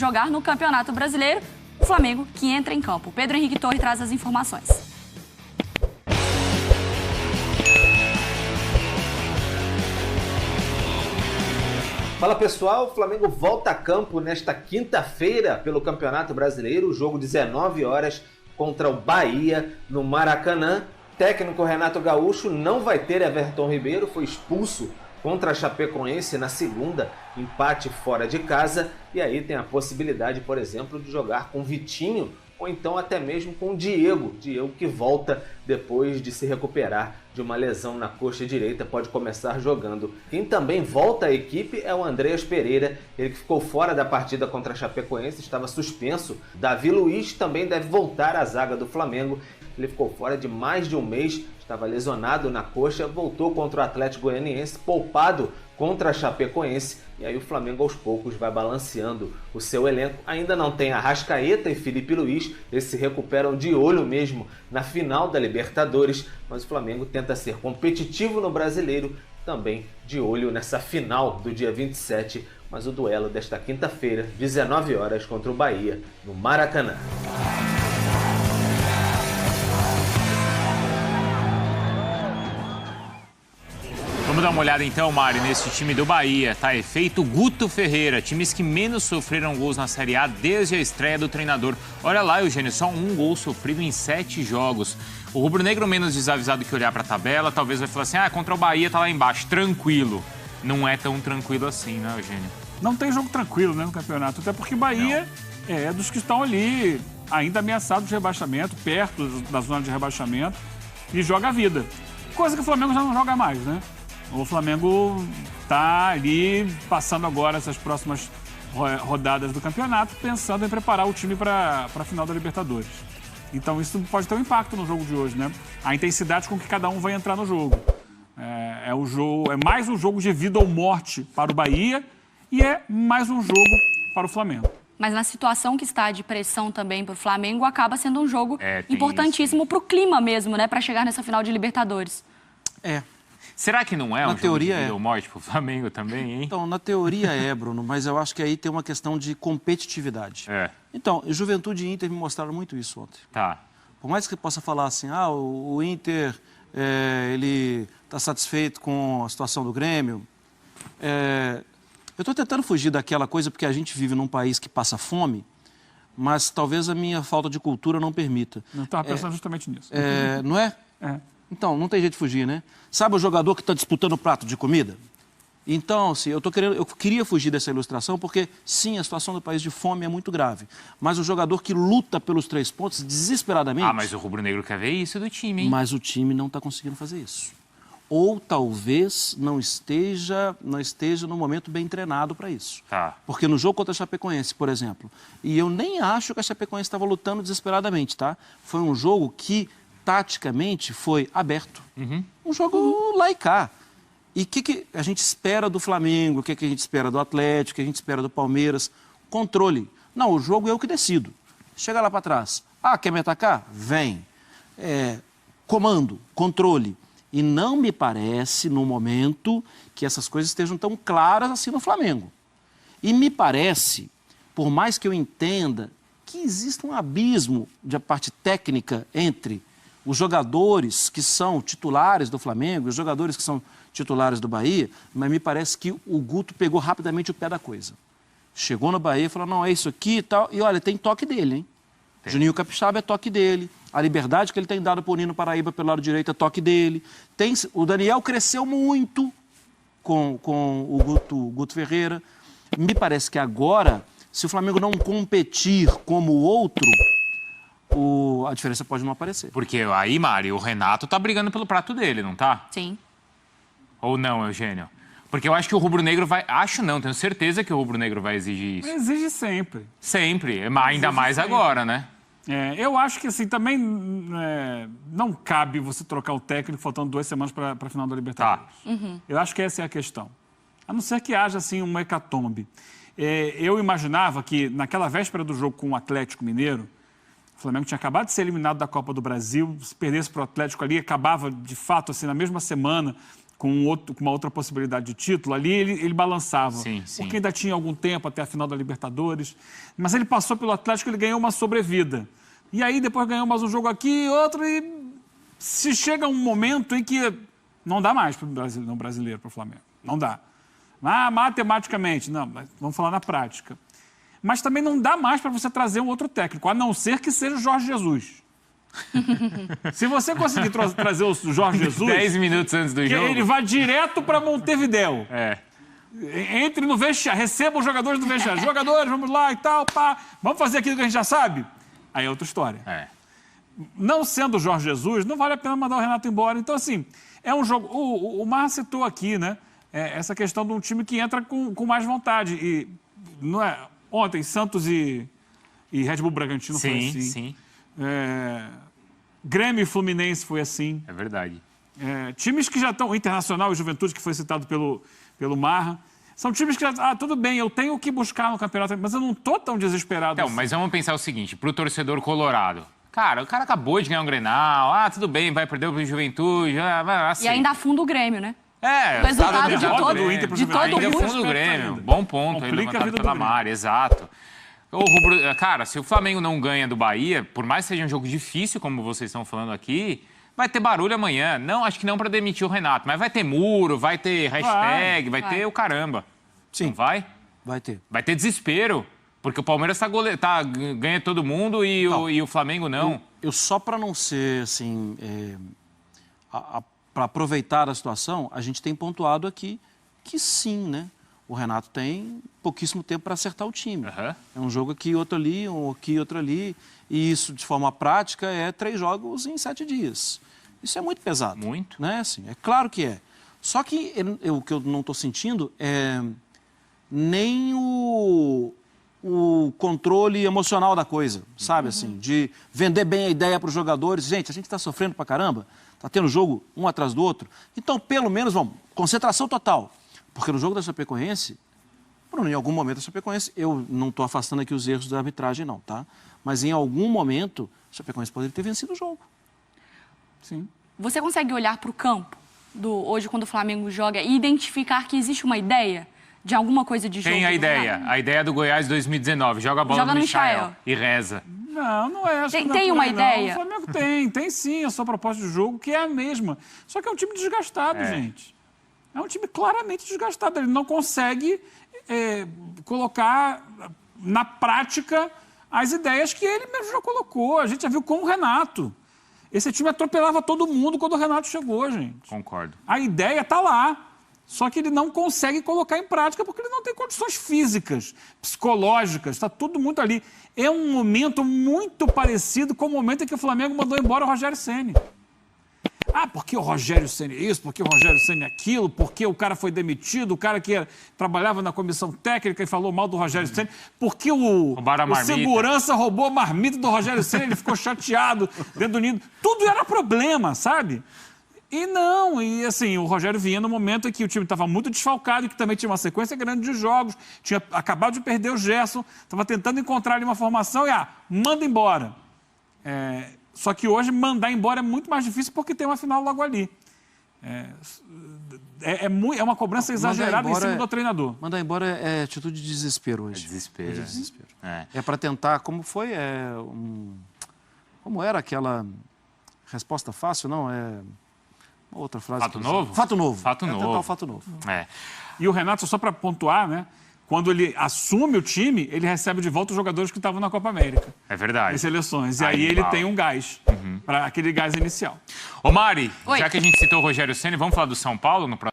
jogar no Campeonato Brasileiro. O Flamengo que entra em campo. Pedro Henrique Torre traz as informações. Fala pessoal, o Flamengo volta a campo nesta quinta-feira pelo Campeonato Brasileiro, o jogo 19 horas contra o Bahia no Maracanã. Técnico Renato Gaúcho não vai ter Everton Ribeiro, foi expulso contra a Chapecoense na segunda, empate fora de casa, e aí tem a possibilidade, por exemplo, de jogar com Vitinho ou então até mesmo com o Diego que volta depois de se recuperar de uma lesão na coxa direita, pode começar jogando. Quem também volta à equipe é o Andreas Pereira, ele que ficou fora da partida contra a Chapecoense, estava suspenso. Davi Luiz também deve voltar à zaga do Flamengo, ele ficou fora de mais de um mês, estava lesionado na coxa, voltou contra o Atlético Goianiense, poupado contra a Chapecoense, e aí o Flamengo aos poucos vai balanceando o seu elenco. Ainda não tem Arrascaeta e Felipe Luiz, eles se recuperam de olho mesmo na final da Libertadores, mas o Flamengo tenta ser competitivo no Brasileiro, também de olho nessa final do dia 27, mas o duelo desta quinta-feira, 19 horas contra o Bahia, no Maracanã. Vamos dar uma olhada então, Mário, nesse time do Bahia. Tá efeito Guto Ferreira, times que menos sofreram gols na Série A desde a estreia do treinador. Olha lá, Eugênio, só um gol sofrido em 7 jogos. O rubro-negro menos desavisado que olhar para a tabela, talvez vai falar assim, contra o Bahia tá lá embaixo, tranquilo. Não é tão tranquilo assim, né, Eugênio? Não tem jogo tranquilo, né, no campeonato, até porque Bahia é dos que estão ali ainda ameaçados de rebaixamento, perto da zona de rebaixamento, e joga a vida. Coisa que o Flamengo já não joga mais, né? O Flamengo está ali passando agora essas próximas rodadas do campeonato, pensando em preparar o time para a final da Libertadores. Então isso pode ter um impacto no jogo de hoje, né? A intensidade com que cada um vai entrar no jogo. É mais um jogo de vida ou morte para o Bahia e é mais um jogo para o Flamengo. Mas na situação que está de pressão também para o Flamengo, acaba sendo um jogo importantíssimo para o clima mesmo, né? Para chegar nessa final de Libertadores. Será que não é na um teoria jogo de vida ou morte pro Flamengo também, hein? Então, na teoria Bruno, mas eu acho que aí tem uma questão de competitividade. Então, Juventude e Inter me mostraram muito isso ontem. Tá. Por mais que possa falar assim, o Inter, ele está satisfeito com a situação do Grêmio. Eu estou tentando fugir daquela coisa porque a gente vive num país que passa fome, mas talvez a minha falta de cultura não permita. Eu estava pensando justamente nisso. Não é? Então, não tem jeito de fugir, né? Sabe o jogador que está disputando o prato de comida? Então, assim, eu queria fugir dessa ilustração porque, sim, a situação do país de fome é muito grave. Mas o jogador que luta pelos 3 pontos desesperadamente... mas o rubro-negro quer ver isso do time, hein? Mas o time não está conseguindo fazer isso. Ou talvez não esteja no momento bem treinado para isso. Tá. Porque no jogo contra a Chapecoense, por exemplo, e eu nem acho que a Chapecoense estava lutando desesperadamente, tá? Foi um jogo que taticamente foi aberto. Um jogo lá e cá. E o que a gente espera do Flamengo, o que a gente espera do Atlético, o que a gente espera do Palmeiras? Controle. Não, o jogo é eu que decido. Chega lá para trás. Quer me atacar? Vem. Comando, controle. E não me parece, no momento, que essas coisas estejam tão claras assim no Flamengo. E me parece, por mais que eu entenda, que existe um abismo de parte técnica entre os jogadores que são titulares do Flamengo, os jogadores que são titulares do Bahia, mas me parece que o Guto pegou rapidamente o pé da coisa. Chegou no Bahia e falou, não, é isso aqui e tal. E olha, tem toque dele, hein? Juninho Capixaba é toque dele. A liberdade que ele tem dado para o Nino Paraíba pelo lado direito é toque dele. O Daniel cresceu muito com o Guto Ferreira. Me parece que agora, se o Flamengo não competir como o outro... a diferença pode não aparecer. Porque aí, Mário, o Renato tá brigando pelo prato dele, não tá? Sim. Ou não, Eugênio? Porque eu acho que o rubro-negro vai... Acho não, tenho certeza que o rubro-negro vai exigir isso. Exige sempre. Sempre, ainda mais sempre. Agora, né? Eu acho que assim, também não cabe você trocar o técnico faltando 2 semanas para a final da Libertadores. Eu acho que essa é a questão. A não ser que haja assim uma hecatombe. Eu imaginava que naquela véspera do jogo com o Atlético Mineiro, o Flamengo tinha acabado de ser eliminado da Copa do Brasil, se perdesse para o Atlético ali, acabava de fato assim na mesma semana com uma outra possibilidade de título, ali ele balançava. Sim, sim. Porque ainda tinha algum tempo até a final da Libertadores. Mas ele passou pelo Atlético, ele ganhou uma sobrevida. E aí depois ganhou mais um jogo aqui, outro, e se chega um momento em que não dá mais para o brasileiro, para o Flamengo. Não dá. Matematicamente, não, vamos falar na prática. Mas também não dá mais para você trazer um outro técnico, a não ser que seja o Jorge Jesus. Se você conseguir trazer o Jorge Jesus... 10 minutos antes do jogo. Ele vai direto para Montevidéu. Entre no vestiário, receba os jogadores do vestiário. Jogadores, vamos lá e tal, pá. Vamos fazer aquilo que a gente já sabe? Aí é outra história. Não sendo o Jorge Jesus, não vale a pena mandar o Renato embora. Então, assim, é um jogo... O Mar citou aqui, né? Essa questão de um time que entra com mais vontade. E não é... Ontem, Santos e Red Bull Bragantino foi assim. Sim. Grêmio e Fluminense foi assim. É verdade. Times que já estão... Internacional e Juventude, que foi citado pelo Marra. São times que já... tudo bem, eu tenho que buscar no campeonato, mas eu não estou tão desesperado assim. Mas vamos pensar o seguinte, pro torcedor colorado. Cara, o cara acabou de ganhar um Grenal. Tudo bem, vai perder pro Juventude. E ainda afunda o Grêmio, né? O resultado de todo ainda fundo do Grêmio. Bom ponto aí levantado pela Mari, exato. Cara, se o Flamengo não ganha do Bahia, por mais que seja um jogo difícil, como vocês estão falando aqui, vai ter barulho amanhã. Não, acho que não para demitir o Renato, mas vai ter muro, vai ter hashtag, vai ter o caramba. Sim. Não vai? Vai ter. Vai ter desespero, porque o Palmeiras ganha todo mundo e o Flamengo não. Eu só para não ser, assim... para aproveitar a situação, a gente tem pontuado aqui que sim, né? O Renato tem pouquíssimo tempo para acertar o time. É um jogo aqui, outro ali, um aqui, outro ali. E isso, de forma prática, é 3 jogos em 7 dias. Isso é muito pesado. Muito. Né? Assim, é claro que é. Só que o que eu não estou sentindo é nem o controle emocional da coisa, sabe? Assim, de vender bem a ideia para os jogadores. Gente, a gente está sofrendo pra caramba. Está tendo jogo um atrás do outro. Então, pelo menos, vamos, concentração total. Porque no jogo da Chapecoense, Bruno, em algum momento a Chapecoense, eu não estou afastando aqui os erros da arbitragem não, tá? Mas em algum momento, a Chapecoense poderia ter vencido o jogo. Sim. Você consegue olhar para o campo, hoje quando o Flamengo joga, e identificar que existe uma ideia de alguma coisa de jogo? Tem a ideia do Goiás 2019, joga a bola no Michael e reza. Não é. Tem uma ideia? O Flamengo tem sim a sua proposta de jogo, que é a mesma. Só que é um time desgastado, gente. É um time claramente desgastado. Ele não consegue colocar na prática as ideias que ele mesmo já colocou. A gente já viu com o Renato. Esse time atropelava todo mundo quando o Renato chegou, gente. Concordo. A ideia está lá. Só que ele não consegue colocar em prática porque ele não tem condições físicas, psicológicas, está tudo muito ali. É um momento muito parecido com o momento em que o Flamengo mandou embora o Rogério Ceni. Porque o Rogério Ceni isso, porque o Rogério Ceni aquilo, porque o cara foi demitido, o cara que trabalhava na comissão técnica e falou mal do Rogério Ceni, porque o segurança roubou a marmita do Rogério Ceni, ele ficou chateado dentro do ninho. Tudo era problema, sabe? E assim, o Rogério vinha no momento em que o time estava muito desfalcado e que também tinha uma sequência grande de jogos, tinha acabado de perder o Gerson, estava tentando encontrar ali uma formação e manda embora. Só que hoje mandar embora é muito mais difícil porque tem uma final logo ali. É uma cobrança exagerada em cima do treinador. Mandar embora é atitude de desespero hoje. É desespero. É para tentar, como foi, como era aquela resposta fácil, não? Outra frase. Fato novo? Fato novo. Fato novo. Tentar o fato novo. E o Renato, só para pontuar, né? Quando ele assume o time, ele recebe de volta os jogadores que estavam na Copa América. É verdade. Em seleções. E aí ele tem um gás, para aquele gás inicial. Ô Mari, já que a gente citou o Rogério Ceni, vamos falar do São Paulo no próximo?